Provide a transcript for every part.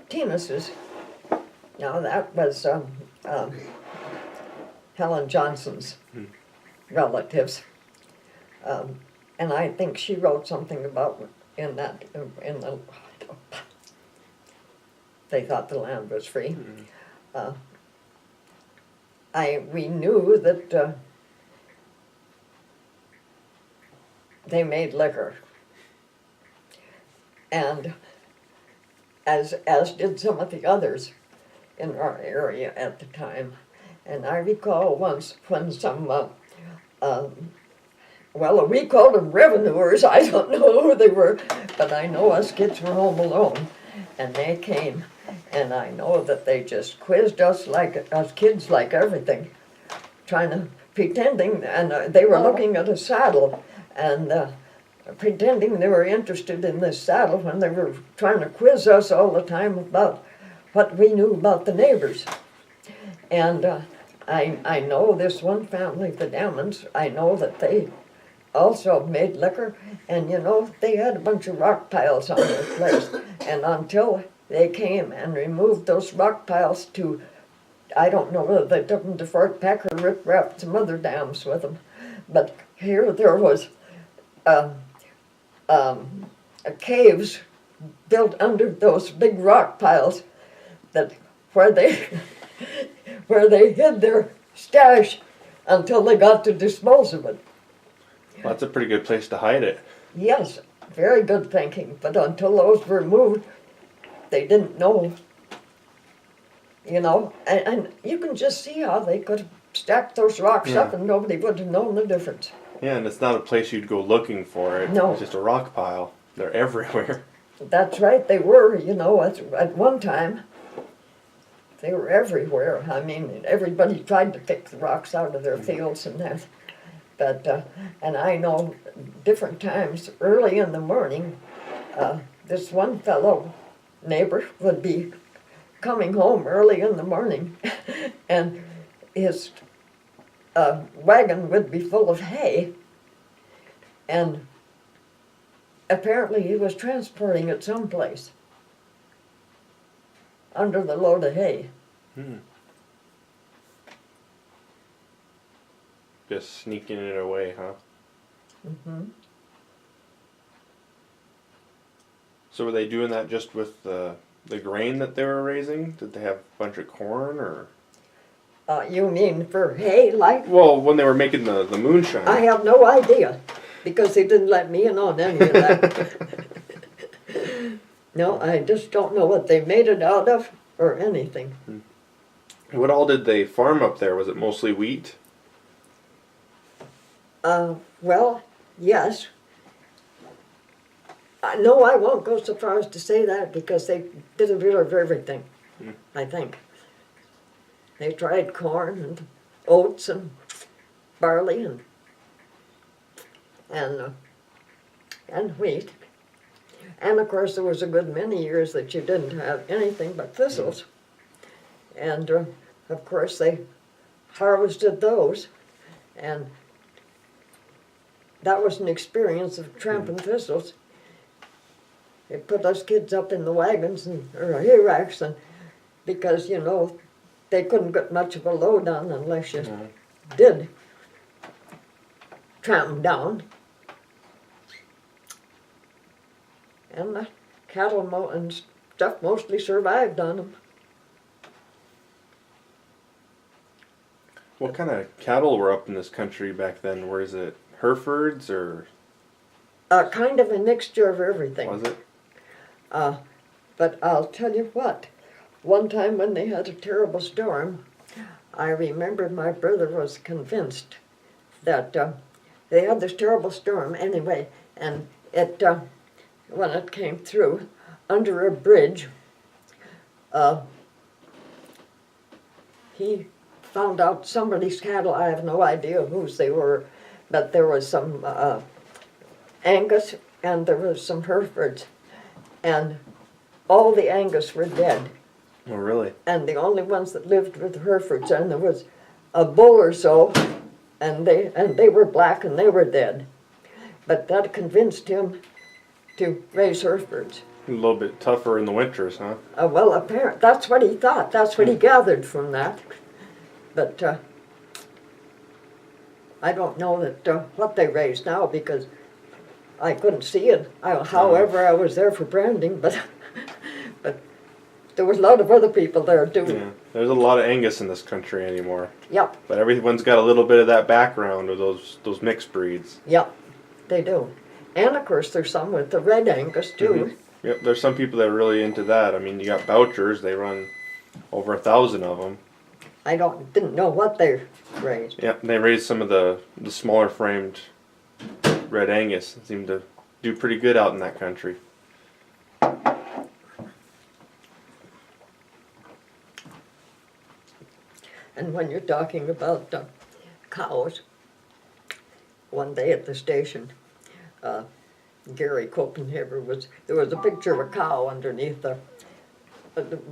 Tina's. Now that was Helen Johnson's relatives, and I think she wrote something about in the they thought the land was free. We knew that they made liquor, and as did some of the others in our area at the time. And I recall once when some, we called them revenuers. I don't know who they were, but I know us kids were home alone, and they came, and I know that they just quizzed us kids like everything, pretending, and they were looking at a saddle, and pretending they were interested in this saddle when they were trying to quiz us all the time about what we knew about the neighbors. And I know this one family, the Dammons, I know that they also made liquor, and they had a bunch of rock piles on their place, and until they came and removed those rock piles to, I don't know whether they took them to Fort Peck or rip-rapped some other dams with them, but here there was caves built under those big rock piles where they hid their stash until they got to dispose of it. Well, that's a pretty good place to hide it. Yes, very good thinking, but until those were moved, they didn't know. And you can just see how they could have stacked those rocks up and nobody would have known the difference. Yeah, and it's not a place you'd go looking for it. No. It's just a rock pile. They're everywhere. That's right, they were, at one time. They were everywhere. I mean, everybody tried to pick the rocks out of their fields and that. But, and I know different times, early in the morning, this one fellow, neighbor, would be coming home early in the morning, and his wagon would be full of hay, and apparently he was transporting it someplace under the load of hay. Just sneaking it away, huh? So were they doing that just with the grain that they were raising? Did they have a bunch of corn, or? You mean for hay, like? Well, when they were making the moonshine. I have no idea, because they didn't let me in on any of that. No, I just don't know what they made it out of or anything. What all did they farm up there? Was it mostly wheat? Well, yes. No, I won't go so far as to say that, because they did a bit of everything, I think. They tried corn and oats and barley and wheat. And of course there was a good many years that you didn't have anything but thistles. And of course they harvested those, and that was an experience of tramping thistles. They put us kids up in the wagons or hay racks, and because they couldn't get much of a load on unless you did tramp them down. And the cattle and stuff mostly survived on them. What kind of cattle were up in this country back then? Was it Herefords or? Kind of a mixture of everything. Was it? But I'll tell you what, one time when they had a terrible storm, I remember my brother was convinced that they had this terrible storm anyway, and when it came through, under a bridge, he found out somebody's cattle. I have no idea whose they were, but there was some Angus and there was some Herefords, and all the Angus were dead. Oh, really? And the only ones that lived were the Herefords, and there was a bull or so, and they were black and they were dead. But that convinced him to raise Herefords. A little bit tougher in the winters, huh? Well, apparently, that's what he thought. That's what he gathered from that. But I don't know that what they raised now because I couldn't see it. However, I was there for branding, but but there was a lot of other people there too. Yeah. There's a lot of Angus in this country anymore. Yep, But everyone's got a little bit of that background of those mixed breeds. yep, they do. And of course, there's some with the red Angus too. Yep, there's some people that are really into that. I mean, you got Bouchers, they run over 1,000 of them. I didn't know what they raised. Yep, they raise some of the smaller framed red Angus. Seem to do pretty good out in that country. And when you're talking about cows, one day at the station, Gary Copenhaver there was a picture of a cow underneath the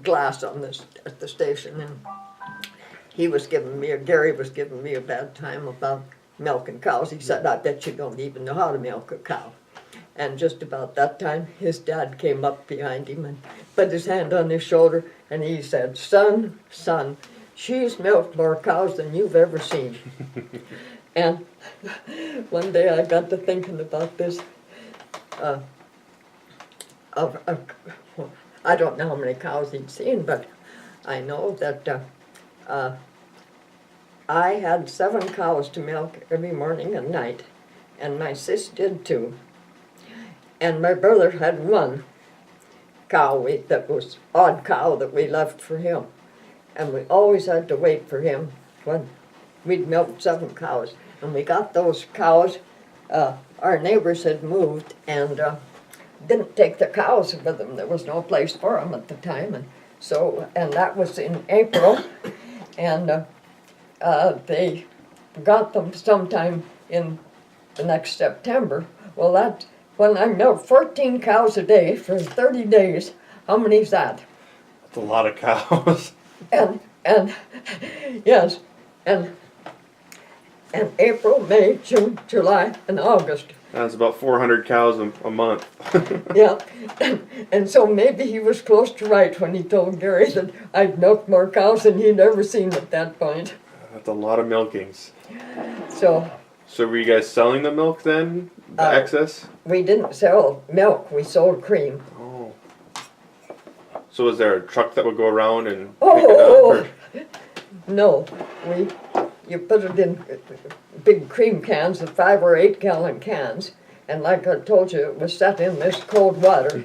glass on this at the station, and Gary was giving me a bad time about milking cows. He said, "I bet you don't even know how to milk a cow." And just about that time, his dad came up behind him and put his hand on his shoulder, and he said, son, she's milked more cows than you've ever seen." And one day I got to thinking about this. I don't know how many cows he'd seen, but I know that I had 7 cows to milk every morning and night, and my sis did too. And my brother had 1 cow that was odd cow that we left for him, and we always had to wait for him when we'd milked 7 cows. And we got those cows. Our neighbors had moved and didn't take the cows with them. There was no place for them at the time, and that was in April, and they got them sometime in the next September. Well, when I milked 14 cows a day for 30 days, how many is that? That's a lot of cows. And yes, and April, May, June, July, and August. That's about 400 cows a month. Yeah, and so maybe he was close to right when he told Gary that I'd milked more cows than he'd ever seen at that point. That's a lot of milkings. So were you guys selling the milk then? The excess? we didn't sell milk, we sold cream. Oh. So was there a truck that would go around and pick it up? Or? No, you put it in big cream cans, the 5 or 8 gallon cans, and like I told you, it was set in this cold water,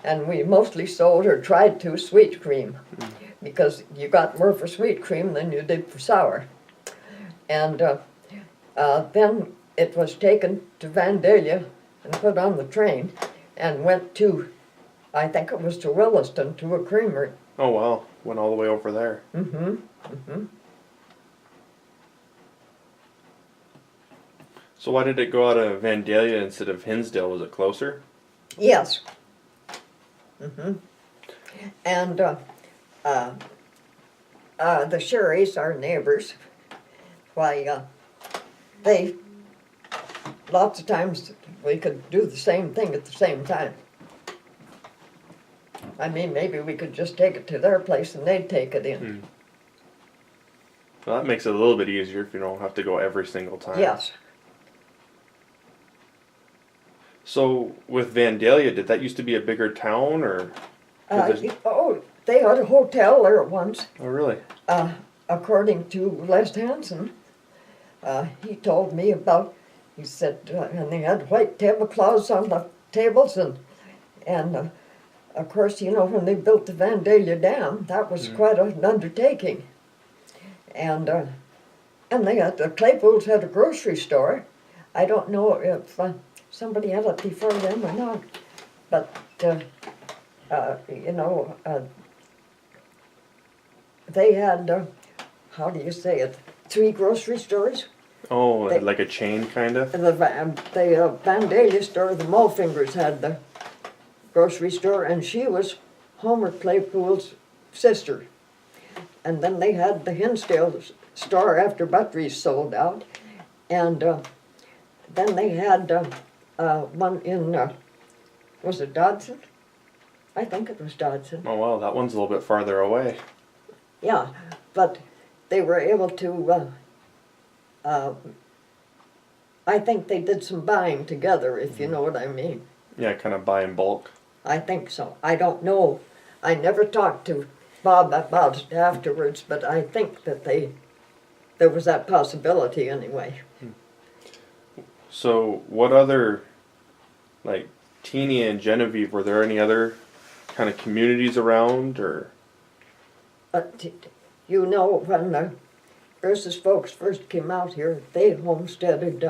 and we mostly sold or tried to sweet cream, because you got more for sweet cream than you did for sour. And then it was taken to Vandalia and put on the train and went to, I think it was to Williston, to a creamery. Oh wow, went all the way over there. So why did it go out of Vandalia instead of Hinsdale? Was it closer? Yes. And the Sherrys, our neighbors, why, they, lots of times we could do the same thing at the same time. I mean, maybe we could just take it to their place and they'd take it in. Well, that makes it a little bit easier if you don't have to go every single time. Yes. So with Vandalia, did that used to be a bigger town, or? They had a hotel there once. Oh, really? According to Les Hansen, he told me about. He said, and they had white tablecloths on the tables, and of course, you know, when they built the Vandalia Dam, that was quite an undertaking. And they had the Claypools had a grocery store. I don't know if somebody had it before them or not, but you know, they had how do you say it? 3 grocery stores. Oh, like a chain, kind of? The Vandalia store, the Mulfingers had the grocery store, and she was Homer Claypool's sister. And then they had the Hinsdale store after Buttery's sold out, and then they had one in, was it Dodson? I think it was Dodson. Oh wow, that one's a little bit farther away. Yeah, but they were able to, I think they did some buying together, if you know what I mean. Yeah, kind of buy in bulk. I think so. I don't know. I never talked to Bob about it afterwards, but I think that there was that possibility anyway. So what other, like Teeny and Genevieve, were there any other kind of communities around, or? You know, when the Bruce's folks first came out here, they homesteaded,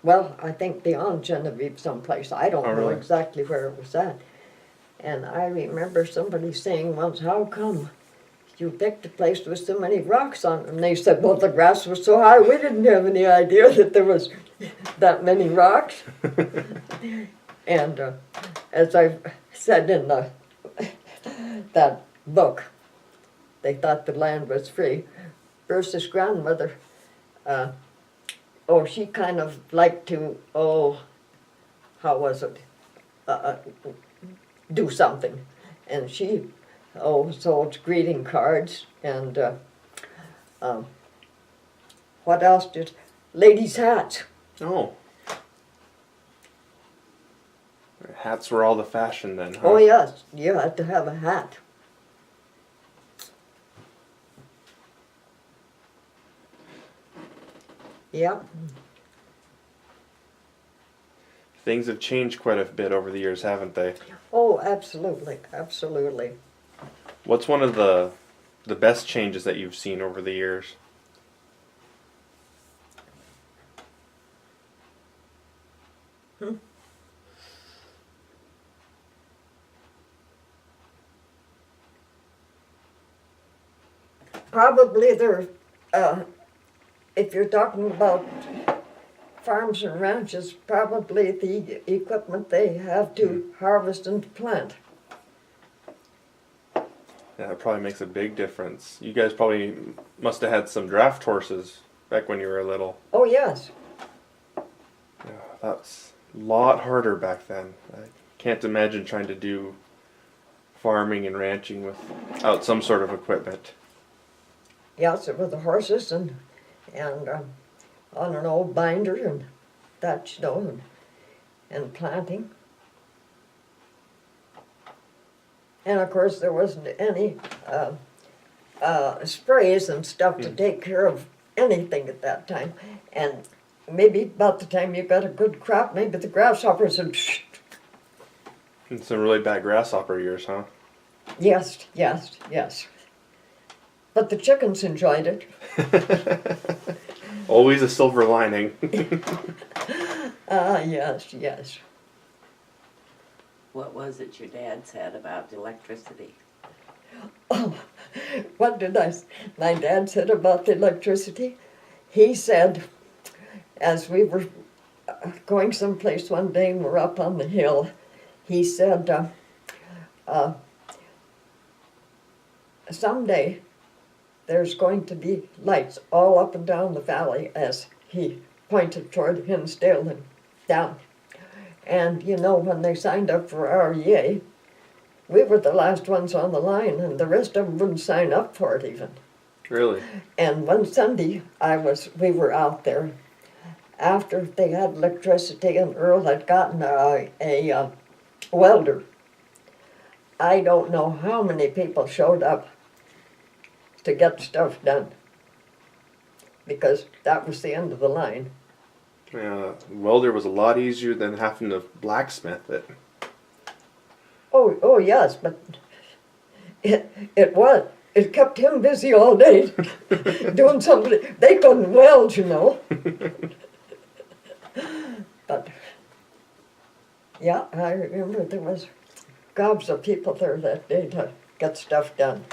well, I think beyond Genevieve someplace. I don't Oh, know really? exactly where it was at. And I remember somebody saying once, how come you picked a place with so many rocks on it? And they said, well, the grass was so high, we didn't have any idea that there was that many rocks. And as I said in that book, they thought the land was free. Bruce's grandmother, she kind of liked to, how was it, do something. And she, sold greeting cards and, what else did, ladies' hats. Oh. Hats were all the fashion then, huh? Oh yes, you had to have a hat. Yep. Things have changed quite a bit over the years, haven't they? Oh, absolutely, absolutely. What's one of the best changes that you've seen over the years? Probably there, if you're talking about farms and ranches, probably the equipment they have to harvest and to plant. Yeah, it probably makes a big difference. You guys probably must have had some draft horses back when you were little. Oh yes. Yeah, that's a lot harder back then. I can't imagine trying to do farming and ranching without some sort of equipment. Yes, with the horses and on an old binder and that, and planting. And of course there wasn't any sprays and stuff to take care of anything at that time. And maybe about the time you got a good crop, maybe the grasshoppers would And some really bad grasshopper years, huh? Yes, yes, yes. But the chickens enjoyed it. Always a silver lining. Yes, yes. What was it your dad said about electricity? Oh, what did my dad said about the electricity? He said, as we were going someplace one day and we're up on the hill, he said, someday there's going to be lights all up and down the valley, as he pointed toward Hinsdale and down. And when they signed up for REA, we were the last ones on the line, and the rest of them wouldn't sign up for it even. Really? And one Sunday, we were out there after they had electricity, and Earl had gotten a welder. I don't know how many people showed up to get stuff done, because that was the end of the line. Yeah, welder was a lot easier than having to blacksmith it. Oh yes, but it was. It kept him busy all day doing something. They couldn't weld, But yeah, I remember there was gobs of people there that day to get stuff done.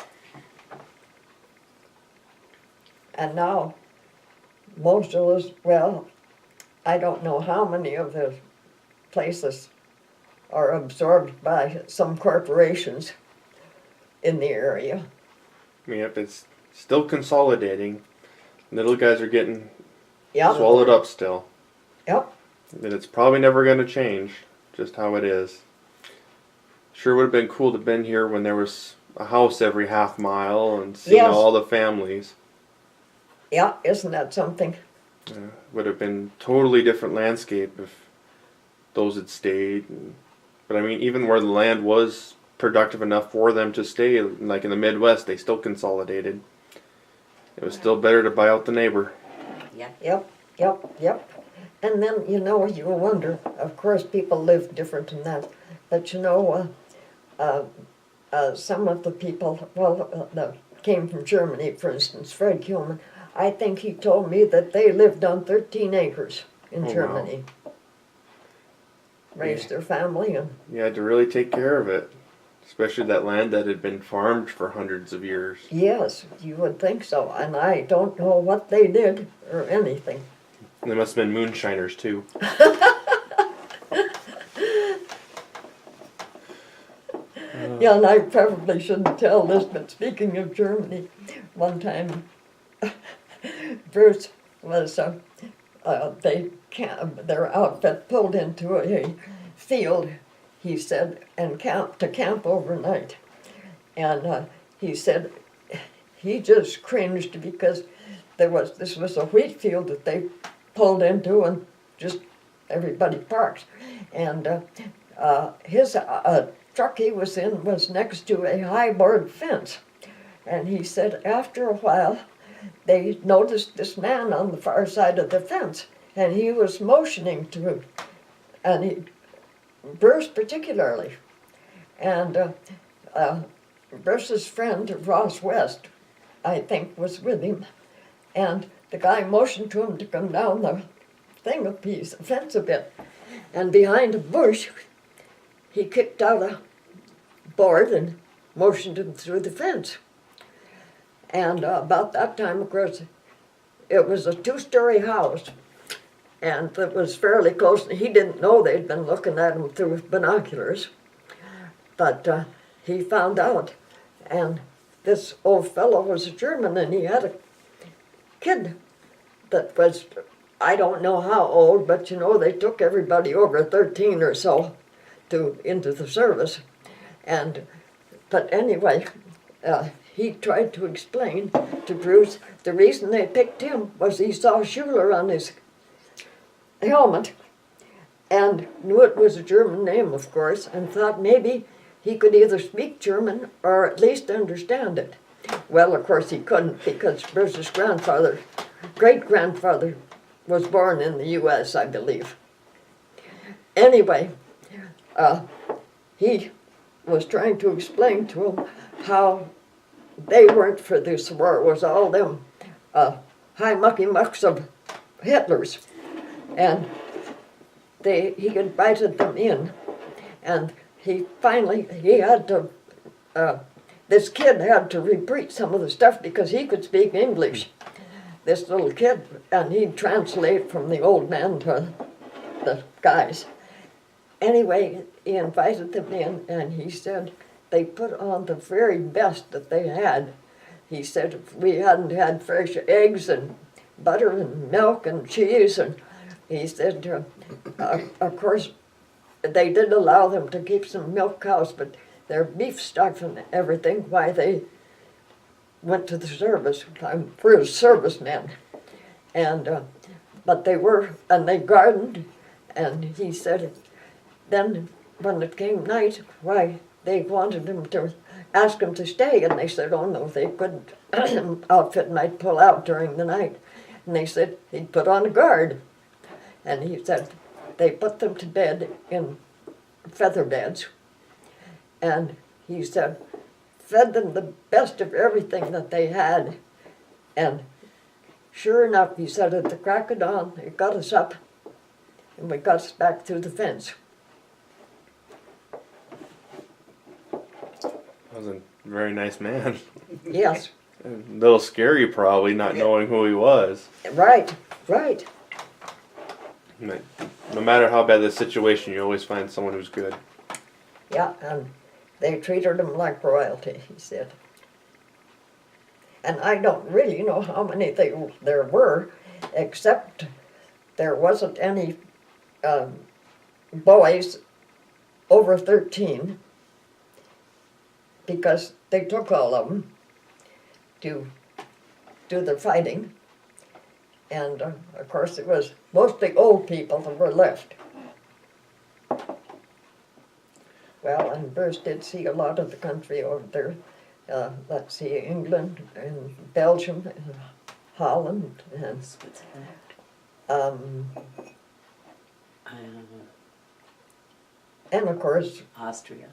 And now, most of us, I don't know how many of the places are absorbed by some corporations in the area. Yep, it's still consolidating. Little guys are getting Yep. swallowed up still. Yep. And it's probably never going to change. just how it is. Sure would have been cool to have been here when there was a house every half mile and seeing Yes. all the families. Yeah, isn't that something? Would have been totally different landscape if those had stayed. But I mean, even where the land was productive enough for them to stay, like in the Midwest, they still consolidated. It was still better to buy out the neighbor. Yeah. Yep. And then, you know, you wonder, of course, people live different than that, but you know, some of the people, that came from Germany, for instance, Fred Kuhlman, I think he told me that they lived on 13 acres in Oh, Germany. Raised their family and You had to really take care of it, especially that land that had been farmed for hundreds of years. yes, you would think so. And I don't know what they did or anything. They must have been moonshiners too. Yeah, and I probably shouldn't tell this, but speaking of Germany, one time Bruce was, their outfit pulled into a field, he said, and to camp overnight. And he said he just cringed because this was a wheat field that they pulled into and just everybody parked. And his truck he was in was next to a high board fence. And he said after a while, they noticed this man on the far side of the fence, and he was motioning to him, and Bruce particularly. And Bruce's friend, Ross West, I think, was with him, and the guy motioned to him to come down the fence a bit, and behind a bush, he kicked out a board and motioned him through the fence. And about that time, of course, it was a two-story house, and it was fairly close. He didn't know they'd been looking at him through binoculars, but he found out. And this old fellow was a German, and he had a kid that was, I don't know how old, but you know, they took everybody over 13 or so into the service. But anyway, he tried to explain to Bruce the reason they picked him was he saw Schuler on his helmet and knew it was a German name, of course, and thought maybe he could either speak German or at least understand it. Well, of course he couldn't, because Bruce's great-grandfather was born in the U.S., I believe. Anyway, he was trying to explain to him how they weren't for this war. It was all them high mucky-mucks of Hitler's. And he invited them in. And this kid had to repeat some of the stuff because he could speak English. This little kid, and he'd translate from the old man to the guys. Anyway, he invited them in, and he said they put on the very best that they had. He said if we hadn't had fresh eggs and butter and milk and cheese, and he said, of course, they did allow them to keep some milk cows, but their beef stuff and everything, why they went to the service. We're servicemen. But they gardened, and he said, then when it came night, why, they wanted him to ask him to stay, and they said, oh no, they couldn't. Outfit might pull out during the night. And they said he'd put on a guard. And he said they put them to bed in feather beds. And he said, fed them the best of everything that they had. And sure enough, he said, at the crack of dawn, they got us up, and we got us back through the fence. That was a very nice man. Yes. A little scary, probably, not knowing who he was. Right. But no matter how bad the situation, you always find someone who's good. Yeah, and they treated him like royalty, he said. And I don't really know how many there were, except there wasn't any boys over 13 because they took all of them to do the fighting. And of course, it was mostly old people that were left. Well, and Bruce did see a lot of the country over there. Let's see, England and Belgium and Holland and Switzerland. um, Uh, and of course, Austria.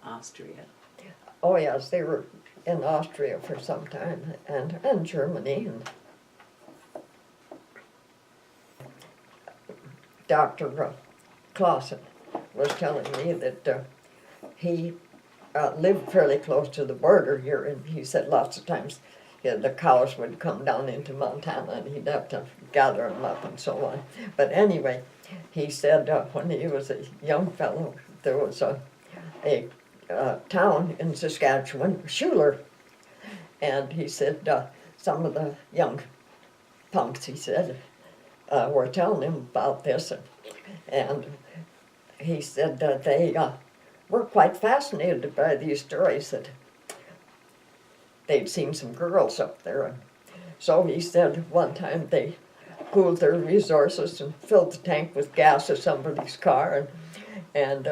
Austria. Oh yes, they were in Austria for some time, and Germany. And Dr. Clausen was telling me that he lived fairly close to the border here, and he said lots of times the cows would come down into Montana, and he'd have to gather them up and so on. But anyway, he said when he was a young fellow, there was a town in Saskatchewan, Schuler, and he said some of the young punks, he said, were telling him about this, and he said that they were quite fascinated by these stories that they'd seen some girls up there. And so he said one time they pooled their resources and filled the tank with gas of somebody's car, and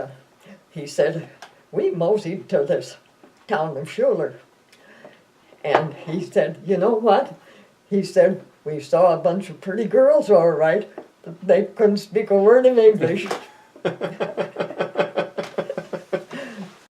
he said, we moseyed to this town of Schuler. And he said, you know what? He said, we saw a bunch of pretty girls all right, but they couldn't speak a word of English.